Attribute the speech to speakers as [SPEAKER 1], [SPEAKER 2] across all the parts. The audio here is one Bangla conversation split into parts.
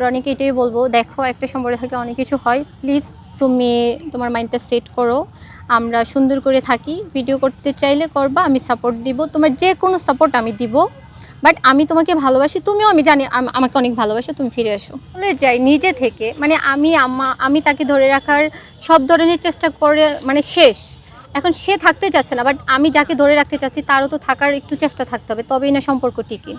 [SPEAKER 1] রনিকে এটাই বলবো, দেখো একটা সম্পর্কে থাকলে অনেক কিছু হয়, প্লিজ তুমি তোমার মাইন্ডটা সেট করো, আমরা সুন্দর করে থাকি। ভিডিও করতে চাইলে করবা, আমি সাপোর্ট দিব, তোমার যে কোনো সাপোর্ট আমি দিব, বাট আমি তোমাকে ভালোবাসি, তুমিও আমি জানি আমাকে অনেক ভালোবাসো, তুমি ফিরে আসো। বলে যাই নিজে থেকে, মানে আমি তাকে ধরে রাখার সব ধরনের চেষ্টা করে মানে শেষ। এখন সে থাকতে চাচ্ছে না, বাট আমি যাকে ধরে রাখতে চাচ্ছি তারও তো থাকার একটু চেষ্টা থাকতে হবে, তবেই না সম্পর্ক টিকে।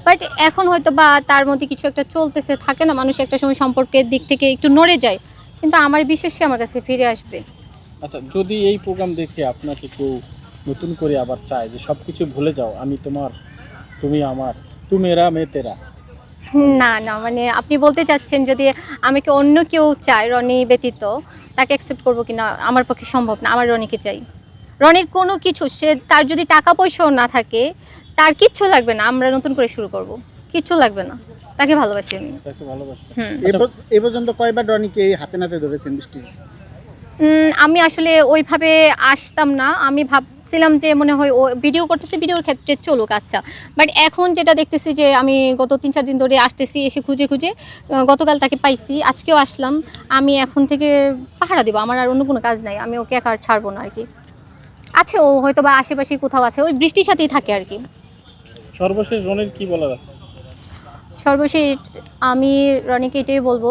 [SPEAKER 1] বাট এখন হয়তো বা তার মধ্যে কিছু একটা চলতেছে, থাকে না মানুষ একটা সময় সম্পর্কের দিক থেকে একটু নড়ে যায়, কিন্তু আমার বিশ্বাস সে আমার কাছে ফিরে আসবে।
[SPEAKER 2] আচ্ছা, যদি এই প্রোগ্রাম দেখে আপনাকে কেউ নতুন করে আবার চায় যে সব কিছু ভুলে যাও, আমি তোমার, তুমি আমার, তু মেরা মে তেরা,
[SPEAKER 1] না না, মানে আপনি বলতে চাচ্ছেন যদি আমাকে অন্য কেউ চায় রনি ব্যতীত, তাকে অ্যাকসেপ্ট করবো কিনা আমার পক্ষে সম্ভব না। আমার রনিকে চাই। রনির কোনো কিছু, সে তার যদি টাকা পয়সাও না থাকে, তার কিচ্ছু লাগবে না, আমরা নতুন করে শুরু করব, কিচ্ছু লাগবে না, তাকে ভালোবাসি আমি।
[SPEAKER 2] তাকে ভালোবাসো।
[SPEAKER 1] হুম।
[SPEAKER 3] এ পর্যন্ত কয়বার রনিকে হাতে নাতে ধরেছেন বৃষ্টি?
[SPEAKER 1] আমি আসলে ওইভাবে আসতাম না, আমি ভাবছিলাম যে মনে হয় ও ভিডিও করতেছে, ভিডিওর ক্ষেত্রে চলুক, আচ্ছা। বাট এখন যেটা দেখতেছি যে আমি গত 3-4 দিন ধরে আসতেছি, এসে খুঁজে খুঁজে গতকাল তাকে পাইছি, আজকেও আসলাম। আমি এখন থেকে পাহারা দিব, আমার আর অন্য কোনো কাজ নাই, আমি ওকে একা আর ছাড়বো না আর কি। আছে, ও হয়তো বা আশেপাশে কোথাও আছে, ওই বৃষ্টির সাথেই থাকে আর কি।
[SPEAKER 2] সর্বশেষ রনির কি বলার আছে?
[SPEAKER 1] সর্বশেষ আমি রনিকে এটাই বলবো,